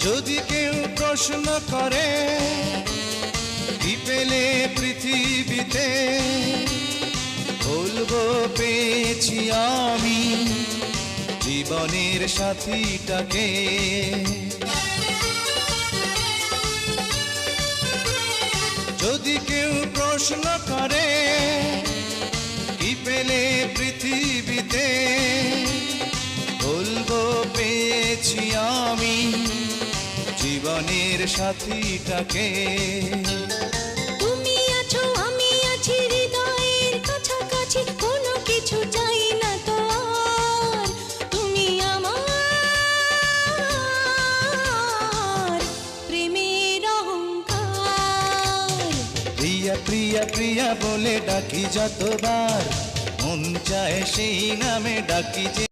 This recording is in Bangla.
যদি কেউ প্রশ্ন করে কি পেলে পৃথিবীতে, বলবো পেয়েছি আমি জীবনের সাথীটাকে। যদি কেউ প্রশ্ন করে কি পেলে পৃথিবীতে, বলবো পেয়েছি আমি জীবনের সাথীটাকে। তুমি আছো আমি আছি হৃদয়ের কাছাকাছি, কোনো কিছু চাই না তো আর। তুমি আমার প্রেমের অহংকার। প্রিয়া প্রিয়া প্রিয়া বলে ডাকি যতবার, মন চায় সেই নামে ডাকি যে।